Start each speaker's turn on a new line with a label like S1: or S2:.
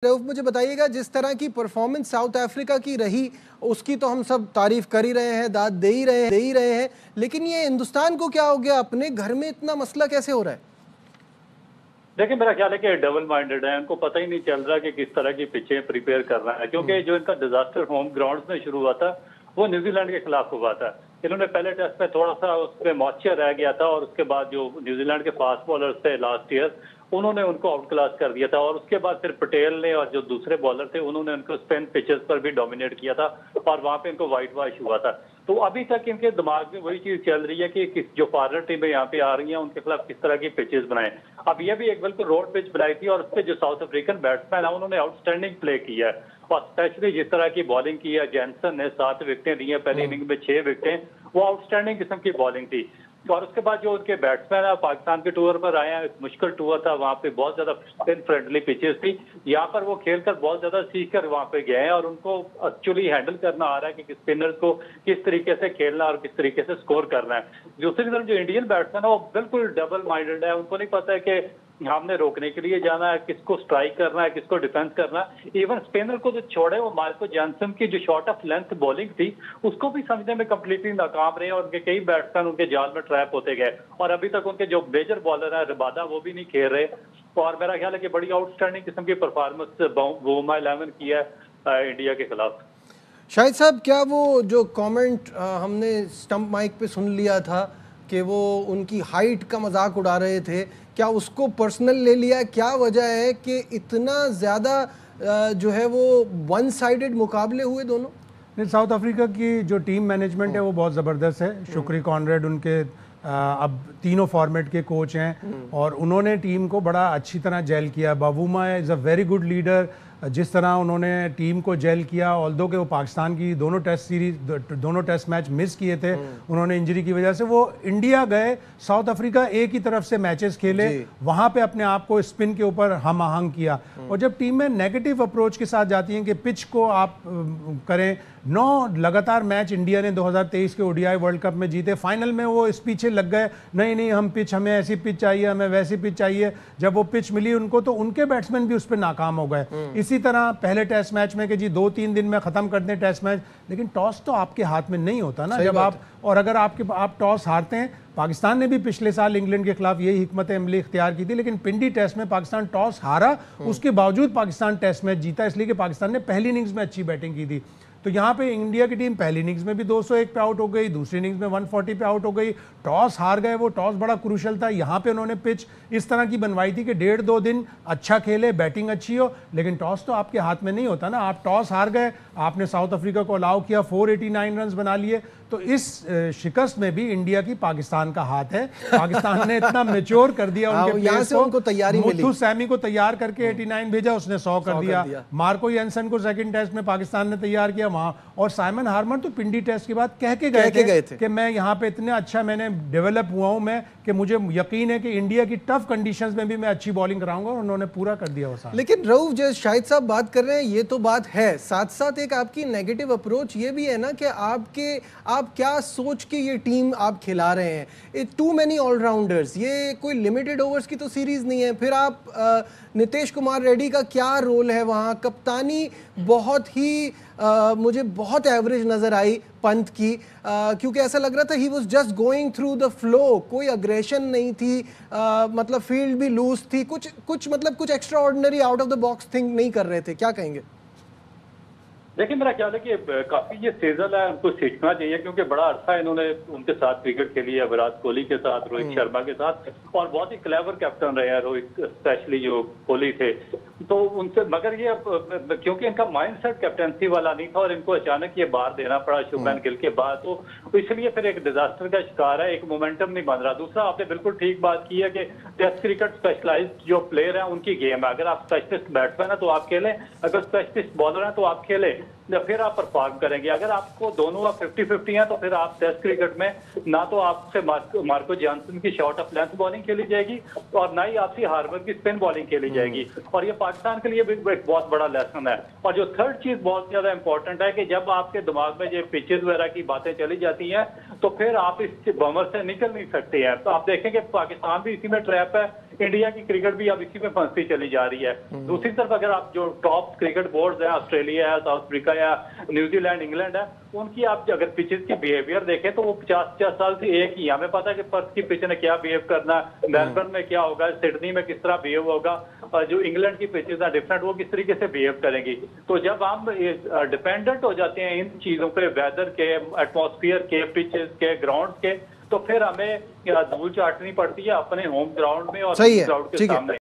S1: रऊफ मुझे बताइएगा, जिस तरह की परफॉर्मेंस साउथ अफ्रीका की रही उसकी तो हम सब तारीफ कर ही रहे हैं, दाद दे ही रहे हैं, लेकिन ये हिंदुस्तान को क्या हो गया? अपने घर में इतना मसला कैसे हो रहा है?
S2: देखिए, मेरा ख्याल है कि डबल माइंडेड है। उनको पता ही नहीं चल रहा कि किस तरह की पिचें प्रिपेयर करना है, क्योंकि जो इनका डिजास्टर होम ग्राउंड्स में शुरू हुआ था वो न्यूजीलैंड के खिलाफ हुआ था। इन्होंने पहले टेस्ट में थोड़ा सा उस पर मॉइस्चर रह गया था और उसके बाद जो न्यूजीलैंड के फास्ट बॉलर्स थे लास्ट ईयर, उन्होंने उनको आउट क्लास कर दिया था। और उसके बाद फिर पटेल ने और जो दूसरे बॉलर थे उन्होंने उनको स्पिन पिचेस पर भी डोमिनेट किया था और वहां पे इनको व्हाइट वॉश हुआ था। तो अभी तक इनके दिमाग में वही चीज चल रही है कि जो फॉरन टीमें यहाँ पे आ रही हैं उनके खिलाफ किस तरह की पिचेस बनाएं। अब ये भी एक बिल्कुल रोड पिच बनाई थी और उस पर जो साउथ अफ्रीकन बैट्समैन है उन्होंने आउटस्टैंडिंग प्ले किया है और स्पेशली जिस तरह की बॉलिंग की है। जैनसन ने 7 विकेटें दी हैं, पहली इनिंग में 6 विकेटें, वो आउटस्टैंडिंग किस्म की बॉलिंग थी। और उसके बाद जो उनके बैट्समैन है पाकिस्तान के टूर पर आए हैं, एक मुश्किल टूर था, वहाँ पे बहुत ज्यादा स्पिन फ्रेंडली पिचेस थी। यहाँ पर वो खेलकर बहुत ज्यादा सीख कर वहाँ पे गए हैं और उनको एक्चुअली हैंडल करना आ रहा है कि स्पिनर्स को किस तरीके से खेलना और किस तरीके से स्कोर करना है। दूसरी तरफ जो इंडियन बैट्समैन है वो बिल्कुल डबल माइंडेड है। उनको नहीं पता है कि हमने रोकने के लिए जाना है, किसको स्ट्राइक करना है, किसको डिफेंस करना है। इवन स्पिनर को जो छोड़े, वो मार्को जॉनसन की जो शॉर्ट ऑफ लेंथ बॉलिंग थी उसको भी समझने में कंप्लीटली नाकाम रहे और उनके कई बैट्समैन उनके जाल में ट्रैप होते गए और अभी तक उनके जो मेजर बॉलर है रबादा वो भी नहीं खेल रहे। और मेरा ख्याल है कि बड़ी आउटस्टैंडिंग किस्म की परफॉर्मेंस वोमा 11 की है इंडिया के खिलाफ।
S1: शाहिद साहब, क्या वो जो कमेंट हमने स्टंप माइक पे सुन लिया था कि वो उनकी हाइट का मजाक उड़ा रहे थे, क्या उसको पर्सनल ले लिया? क्या वजह है कि इतना ज़्यादा जो है वो वन साइडेड मुकाबले हुए दोनों?
S3: साउथ अफ्रीका की जो टीम मैनेजमेंट है वो बहुत ज़बरदस्त है। शुक्री कॉनरेड उनके अब तीनों फॉर्मेट के कोच हैं और उन्होंने टीम को बड़ा अच्छी तरह जेल किया। बावूमा is a very good leader. जिस तरह उन्होंने टीम को जेल किया, ऑल्दो के वो पाकिस्तान की दोनों टेस्ट मैच मिस किए थे उन्होंने इंजरी की वजह से, वो इंडिया गए, साउथ अफ्रीका एक ही तरफ से मैचेस खेले, वहाँ पे अपने आप को स्पिन के ऊपर हम आहंग किया। और जब टीम में नेगेटिव अप्रोच के साथ जाती हैं कि पिच को आप करें, 9 लगातार मैच इंडिया ने 2023 के ओडीआई वर्ल्ड कप में जीते, फाइनल में वो इस पीछे लग गए, नहीं हमें ऐसी पिच चाहिए, हमें वैसी पिच चाहिए। जब वो पिच मिली उनको तो उनके बैट्समैन भी उस पर नाकाम हो गए। इसी तरह पहले टेस्ट मैच में कि जी 2-3 दिन में खत्म कर दें टेस्ट मैच, लेकिन टॉस तो आपके हाथ में नहीं होता ना जब आप, और अगर आप टॉस हारते हैं, पाकिस्तान ने भी पिछले साल इंग्लैंड के खिलाफ यही हिकमत अमली इख्तियार की थी, लेकिन पिंडी टेस्ट में पाकिस्तान टॉस हारा, उसके बावजूद पाकिस्तान टेस्ट मैच जीता, इसलिए कि पाकिस्तान ने पहली इनिंग्स में अच्छी बैटिंग की थी। तो यहाँ पे इंडिया की टीम पहली इनिंग्स में भी 201 पे आउट हो गई, दूसरी इनिंग्स में 140 पे आउट हो गई, टॉस हार गए। वो टॉस बड़ा क्रूशल था। यहाँ पे उन्होंने पिच इस तरह की बनवाई थी कि 1.5-2 दिन अच्छा खेले, बैटिंग अच्छी हो, लेकिन टॉस तो आपके हाथ में नहीं होता ना। आप टॉस हार गए, आपने साउथ अफ्रीका को अलाउ किया, 489 रन बना लिए। तो इस शिकस्त में भी इंडिया की पाकिस्तान का हाथ है। पाकिस्तान ने इतना मैच्योर कर दिया उनके प्लेयर्स को,
S1: उनको तैयारी मिली।
S3: मुथु सैमी को तैयार करके 89 भेजा, उसने 100 कर दिया। मार्को जॉनसन को सेकंड टेस्ट में पाकिस्तान ने तैयार किया वहां, और साइमन हार्मर तो पिंडी टेस्ट के बाद कह के गए थे कि मैं यहाँ पे इतने अच्छा मैंने डेवलप हुआ हूं मैं कि मुझे यकीन है कि इंडिया की टफ कंडीशंस में भी मैं अच्छी बॉलिंग कराऊंगा, और उन्होंने पूरा कर दिया वो सारा।
S1: लेकिन रऊफ, जो शाहिद साहब बात कर रहे हैं ये तो बात है, साथ साथ एक आपकी नेगेटिव अप्रोच ये भी है ना कि आप क्या सोच के ये टीम आप खिला रहे हैं। टू मैनी ऑलराउंडर्स, ये कोई लिमिटेड ओवर्स की तो सीरीज नहीं है। फिर आप नितेश कुमार रेड्डी का क्या रोल है वहाँ? कप्तानी बहुत ही मुझे बहुत एवरेज नज़र आई पंत की, क्योंकि ऐसा लग रहा था he was just going through the flow, कोई अग्रेशन नहीं थी, मतलब फील्ड भी लूज थी, कुछ extra ordinary out of the box think नहीं कर रहे थे। क्या कहेंगे?
S2: देखिए, मेरा ख्याल है कि काफी ये सीजन है, उनको सीखना चाहिए, क्योंकि बड़ा अर्सा इन्होंने उनके साथ क्रिकेट खेली है, विराट कोहली के साथ, रोहित शर्मा के साथ, और बहुत ही क्लेवर कैप्टन रहे हैं रोहित, स्पेशली जो कोहली थे। तो उनसे, मगर ये क्योंकि इनका माइंडसेट कैप्टनसी वाला नहीं था और इनको अचानक ये बाहर देना पड़ा शुभमन गिल के बाद, तो इसलिए फिर एक डिजास्टर का शिकार है, एक मोमेंटम नहीं बन रहा। दूसरा, आपने बिल्कुल ठीक बात की है कि टेस्ट क्रिकेट स्पेशलाइज्ड जो प्लेयर है उनकी गेम है। अगर आप स्पेशलिस्ट बैट्समैन है तो आप खेलें, अगर स्पेशलिस्ट बॉलर है तो आप खेलें, फिर आप परफॉर्म करेंगे। अगर आपको दोनों 50-50 हैं तो फिर आप टेस्ट क्रिकेट में ना तो आपसे मार्को जॉनसन की शॉर्ट ऑफ लेंथ बॉलिंग खेली जाएगी और ना ही आपसी हार्बर की स्पिन बॉलिंग खेली जाएगी, और ये पाकिस्तान के लिए भी एक बहुत बड़ा लेसन है। और जो थर्ड चीज बहुत ज्यादा इंपॉर्टेंट है कि जब आपके दिमाग में ये पिचेस वगैरह की बातें चली जाती हैं तो फिर आप इस बमर से निकल नहीं सकते हैं। तो आप देखें कि पाकिस्तान भी इसी में ट्रैप है, इंडिया की क्रिकेट भी अब इसी में फंसती चली जा रही है। दूसरी तरफ अगर आप जो टॉप क्रिकेट बोर्ड है, ऑस्ट्रेलिया है, साउथ अफ्रीका या न्यूजीलैंड, इंग्लैंड है, उनकी आप अगर पिचेस की बिहेवियर देखें तो वो 50-50 साल से एक ही। हमें पता है कि पर्थ की पिच ने क्या बिहेव करना, मेलबर्न में क्या होगा, सिडनी में किस तरह बिहेव होगा, और जो इंग्लैंड की पिचेस है डिफरेंट, वो किस तरीके से बिहेव करेंगी। तो जब हम डिपेंडेंट हो जाते हैं इन चीजों पे, वेदर के, एटमॉस्फेयर के, पिचेस के, ग्राउंड के, तो फिर हमें धूल चाटनी पड़ती है अपने होम ग्राउंड में और
S1: सही है,
S2: ग्राउंड के
S1: ठीक है।
S2: सामने।